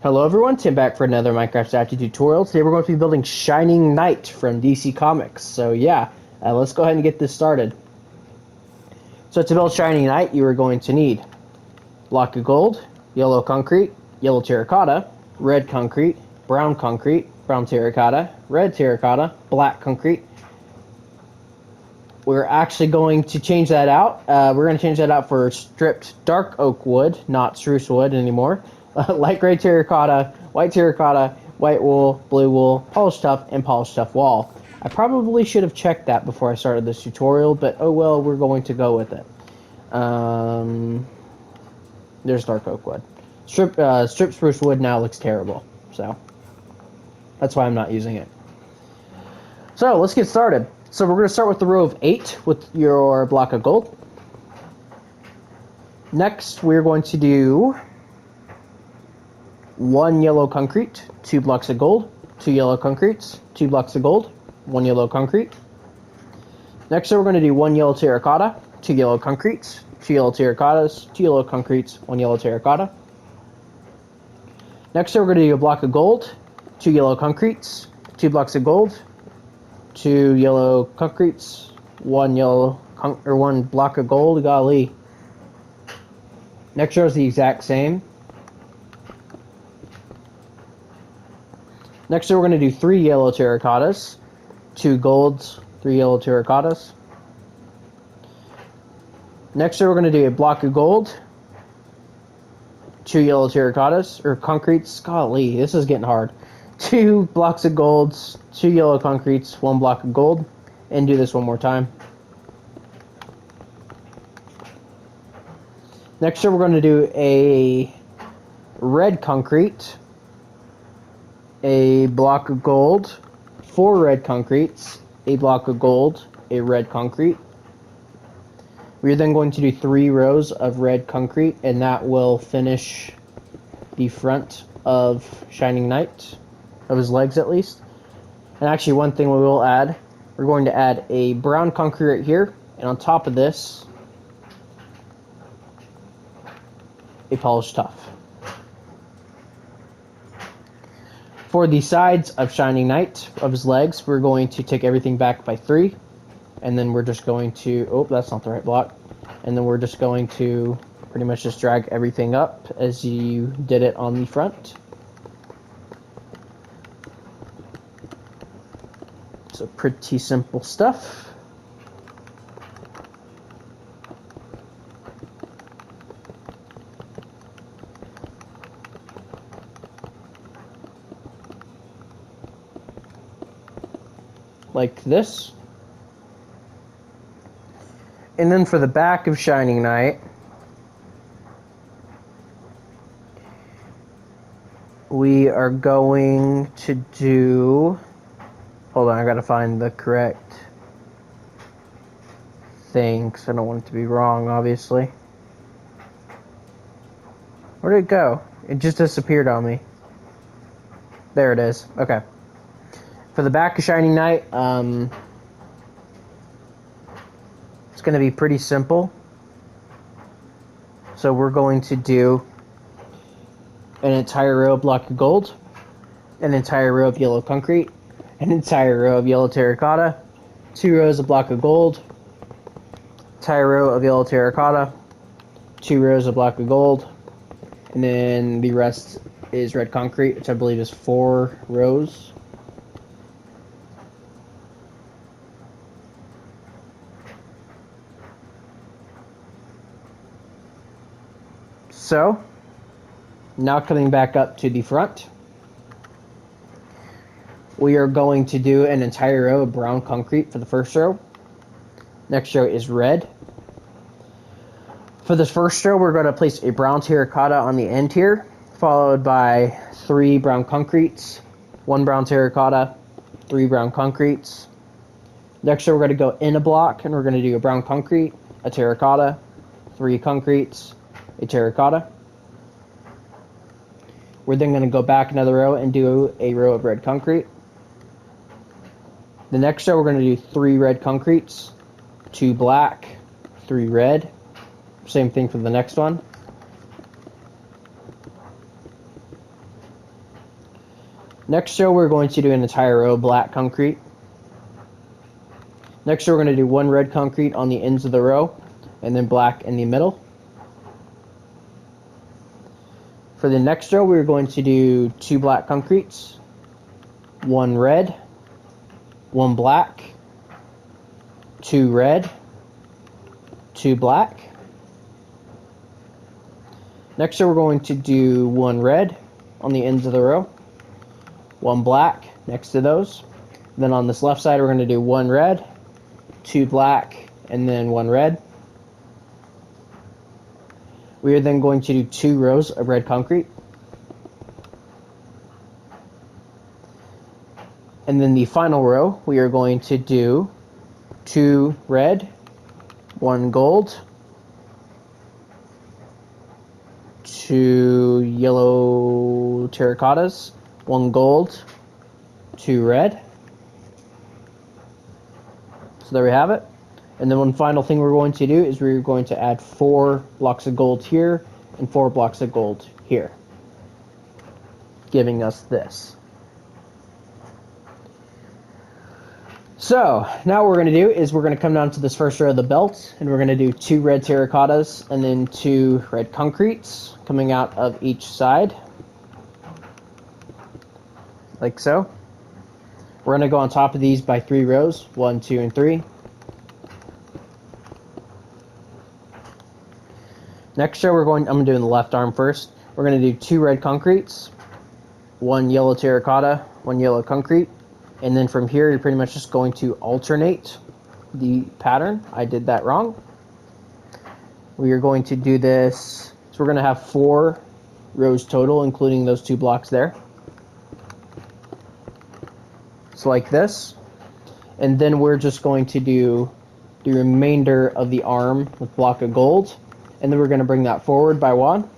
Hello everyone, Tim back for another Minecraft strategy tutorial. Today we're going to be building Shining Knight from DC Comics. So yeah, let's go ahead and get this started. So to build Shining Knight, you are going to need block of gold, yellow concrete, yellow terracotta, red concrete, brown terracotta, red terracotta, black concrete. We're actually going to change that out. We're going to change that out for stripped dark oak wood, not spruce wood anymore. Light gray terracotta, white wool, blue wool, polished tuff, and polished tuff wall. I probably should have checked that before I started this tutorial, but oh well, we're going to go with it. There's dark oak wood. Strip spruce wood now looks terrible, so that's why I'm not using it. So let's get started. So we're going to start with the row of 8 with your block of gold. Next, we're going to do 1 yellow concrete, 2 blocks of gold, 2 yellow concretes, 2 blocks of gold, 1 yellow concrete. Next, we're going to do 1 yellow terracotta, 2 yellow concretes, 2 yellow terracottas, 2 yellow concretes, 1 yellow terracotta. Next, we're going to do a block of gold, 2 yellow concretes, 2 blocks of gold, 2 yellow concretes, 1 block of gold. Golly. Next row is the exact same. Next row we're going to do 3 yellow terracottas, 2 golds, 3 yellow terracottas. Next row we're going to do a block of gold, 2 yellow terracottas, or concretes. Golly, this is getting hard. 2 blocks of golds, 2 yellow concretes, 1 block of gold, and do this one more time. Next year we're going to do a red concrete, a block of gold, 4 red concretes, a block of gold, a red concrete. We're then going to do 3 rows of red concrete, and that will finish the front of Shining Knight. Of his legs at least. And actually one thing we will add, we're going to add a brown concrete right here, and on top of this, a polished tuff. For the sides of Shining Knight, of his legs, we're going to take everything back by 3, and then we're just going to, oh, that's not the right block, and then we're just going to pretty much just drag everything up as you did it on the front. So pretty simple stuff. Like this. And then for the back of Shining Knight, we are going to do... Hold on, I gotta find the correct thing, because I don't want it to be wrong, obviously. Where did it go? It just disappeared on me. There it is. Okay. For the back of Shining Knight, it's gonna be pretty simple. So we're going to do an entire row of block of gold, an entire row of yellow concrete, an entire row of yellow terracotta, 2 rows of block of gold, entire row of yellow terracotta, 2 rows of block of gold, and then the rest is red concrete, which I believe is 4 rows. So, now coming back up to the front, we are going to do an entire row of brown concrete for the first row. Next row is red. For this first row, we're going to place a brown terracotta on the end here, followed by 3 brown concretes, 1 brown terracotta, 3 brown concretes. Next row, we're going to go in a block, and we're going to do a brown concrete, a terracotta, 3 concretes, a terracotta. We're then going to go back another row and do a row of red concrete. The next row, we're going to do 3 red concretes, 2 black, 3 red. Same thing for the next one. Next row, we're going to do an entire row of black concrete. Next row, we're going to do one red concrete on the ends of the row, and then black in the middle. For the next row, we're going to do two black concretes, one red, one black, two red, two black. Next row, we're going to do one red on the ends of the row, one black next to those. Then on this left side, we're going to do one red, two black, and then one red. We are then going to do two rows of red concrete. And then the final row, we are going to do two red, one gold, two yellow terracottas, one gold, two red. So there we have it. And then one final thing we're going to do is we're going to add 4 blocks of gold here and 4 blocks of gold here, giving us this. So now what we're going to do is we're going to come down to this first row of the belt, and we're going to do 2 red terracottas and then 2 red concretes coming out of each side, like so. We're going to go on top of these by 3 rows, 1, 2, and 3. Next row, I'm doing the left arm first. We're going to do 2 red concretes, 1 yellow terracotta, 1 yellow concrete, and then from here, you're pretty much just going to alternate the pattern. I did that wrong. We are going to do this, so we're going to have 4 rows total, including those 2 blocks there. So like this. And then we're just going to do the remainder of the arm with block of gold. And then we're going to bring that forward by 1.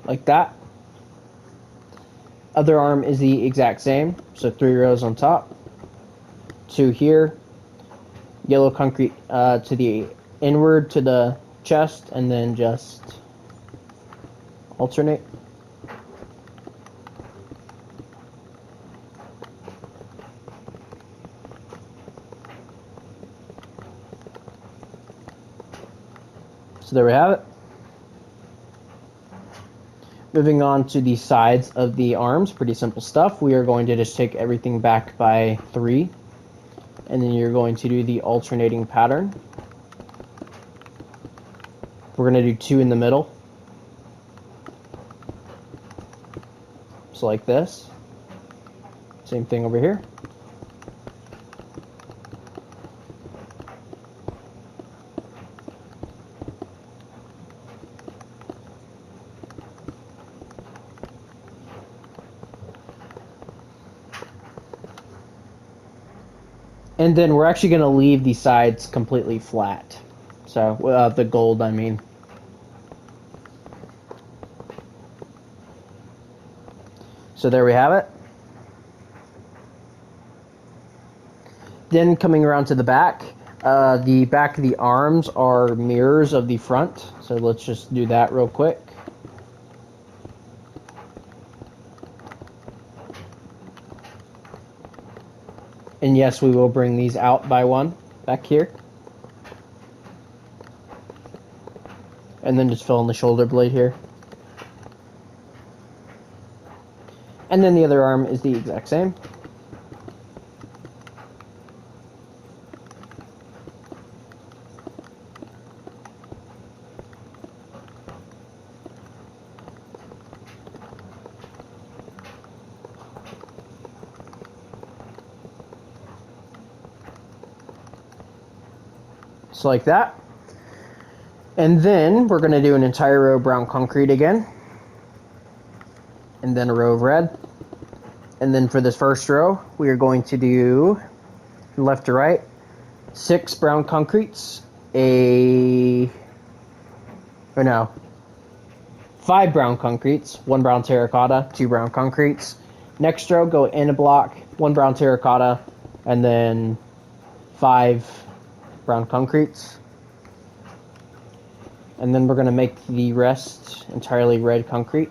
Like that. Other arm is the exact same. So 3 rows on top. 2 here. Yellow concrete to the inward to the chest. And then just alternate. So there we have it. Moving on to the sides of the arms, pretty simple stuff. We are going to just take everything back by 3, and then you're going to do the alternating pattern. We're going to do 2 in the middle. So like this. Same thing over here. And then we're actually going to leave the sides completely flat. So, the gold, I mean. So there we have it. Then coming around to the back of the arms are mirrors of the front. So let's just do that real quick. And yes, we will bring these out by 1 back here. And then just fill in the shoulder blade here. And then the other arm is the exact same. So like that. And then we're going to do an entire row of brown concrete again. And then a row of red. And then for this first row, we are going to do left to right 6 brown concretes, 5 brown concretes, 1 brown terracotta, 2 brown concretes. Next row, go in a block, 1 brown terracotta, and then 5 brown concretes. And then we're going to make the rest entirely red concrete.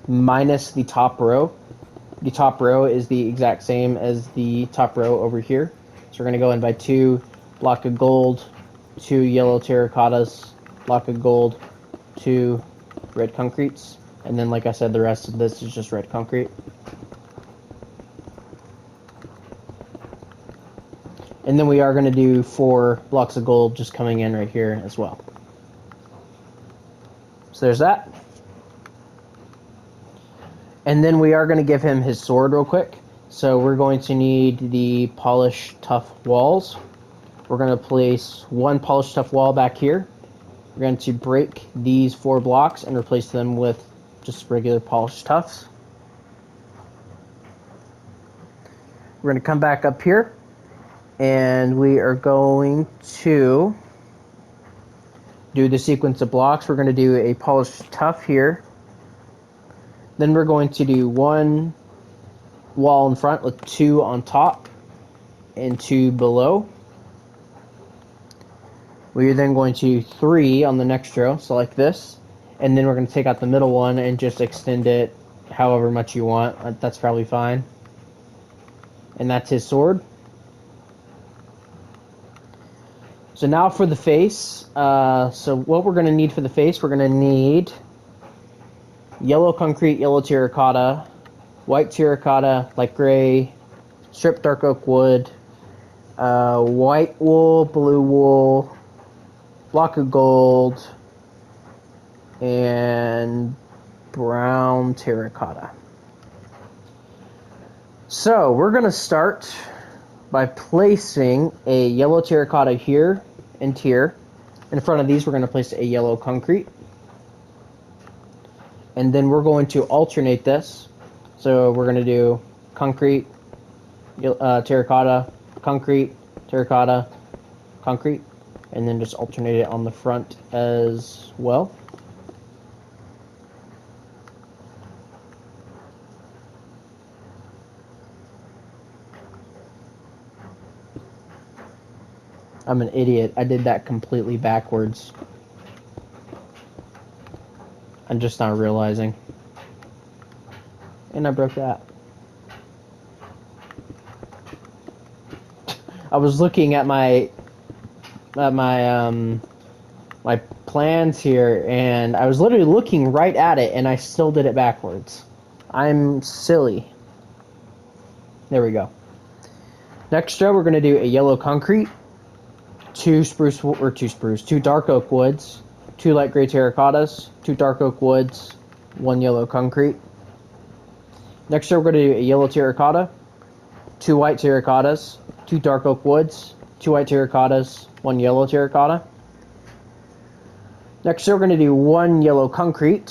minus the top row. The top row is the exact same as the top row over here. So we're going to go in by 2 block of gold, 2 yellow terracottas, block of gold, 2 red concretes. And then, like I said, the rest of this is just red concrete. And then we are going to do 4 blocks of gold just coming in right here as well. So there's that. And then we are going to give him his sword real quick. So we're going to need the polished tough walls. We're going to place 1 polished tough wall back here. We're going to break these 4 blocks and replace them with just regular polished toughs. We're going to come back up here. And we are going to do the sequence of blocks. We're going to do a polished tough here. Then we're going to do 1 wall in front with 2 on top and 2 below. We are then going to do 3 on the next row, so like this. And then we're going to take out the middle one and just extend it however much you want. That's probably fine. And that's his sword. So now for the face. So what we're going to need for the face, we're going to need yellow concrete, yellow terracotta, white terracotta, light gray, stripped dark oak wood, white wool, blue wool, block of gold, and brown terracotta. So we're going to start by placing a yellow terracotta here and here. In front of these, we're going to place a yellow concrete. And then we're going to alternate this. So we're going to do concrete, terracotta, concrete, terracotta, concrete. And then just alternate it on the front as well. I'm an idiot. I did that completely backwards. I'm just not realizing. And I broke that. I was looking at my my plans here, and I was literally looking right at it, and I still did it backwards. I'm silly. There we go. Next row, we're going to do a yellow concrete, 2 dark oak woods, 2 light gray terracottas, 2 dark oak woods, 1 yellow concrete. Next row, we're going to do a yellow terracotta, 2 white terracottas, 2 dark oak woods, 2 white terracottas, 1 yellow terracotta. Next row, we're going to do 1 yellow concrete,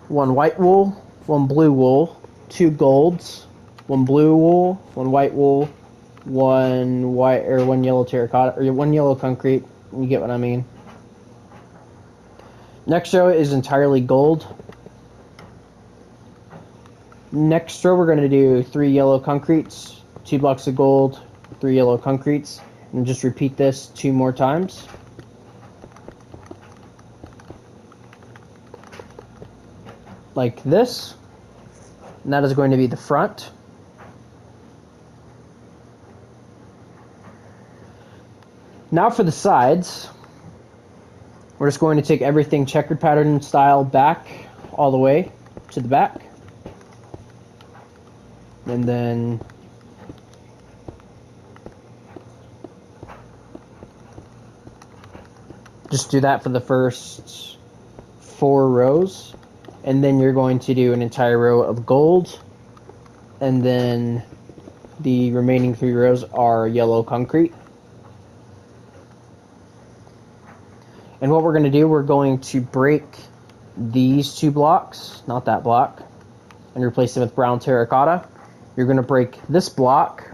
1 white wool, 1 blue wool, 2 golds, 1 blue wool, 1 white wool, 1 yellow terracotta, or 1 yellow concrete. You get what I mean. Next row is entirely gold. Next row, we're going to do 3 yellow concretes, 2 blocks of gold, 3 yellow concretes, and just repeat this 2 more times. Like this. And that is going to be the front. Now for the sides, we're just going to take everything checkered pattern style back all the way to the back. And then just do that for the first 4 rows. And then you're going to do an entire row of gold. And then the remaining 3 rows are yellow concrete. And what we're going to do, we're going to break these 2 blocks, not that block, and replace them with brown terracotta. You're going to break this block.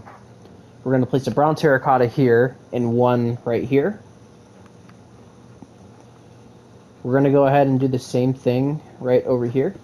We're going to place a brown terracotta here and 1 right here. We're going to go ahead and do the same thing right over here.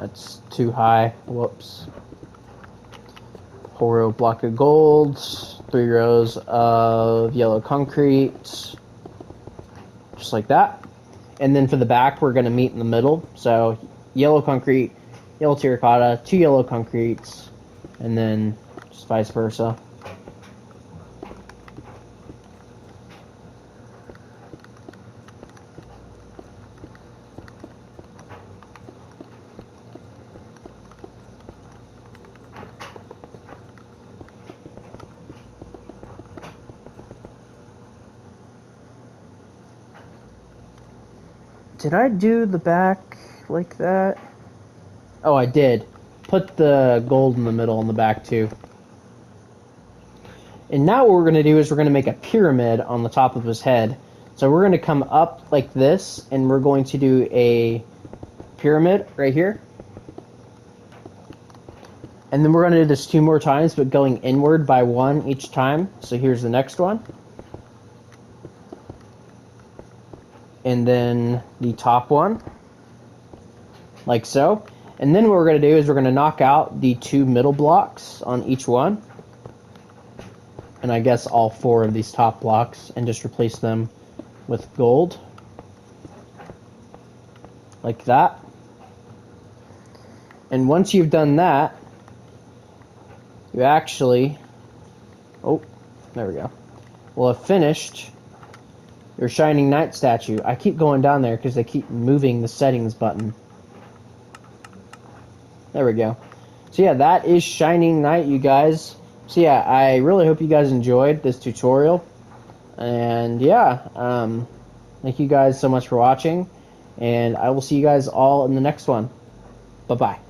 That's too high. Whoops. 4-row block of gold, 3 rows of yellow concrete, just like that. And then for the back, we're going to meet in the middle. So yellow concrete, yellow terracotta, 2 yellow concretes, and then just vice versa. Did I do the back like that? Oh, I did. Put the gold in the middle and the back too. And now what we're going to do is we're going to make a pyramid on the top of his head. So we're going to come up like this, and we're going to do a pyramid right here. And then we're going to do this 2 more times, but going inward by 1 each time. So here's the next one. And then the top one, like so. And then what we're going to do is we're going to knock out the 2 middle blocks on each one. And I guess all 4 of these top blocks, and just replace them with gold. Like that. And once you've done that, you actually, oh, there we go, will have finished your Shining Knight statue. I keep going down there because they keep moving the settings button. There we go. So yeah, that is Shining Knight, you guys. So yeah, I really hope you guys enjoyed this tutorial. And yeah, thank you guys so much for watching. And I will see you guys all in the next one. Bye-bye.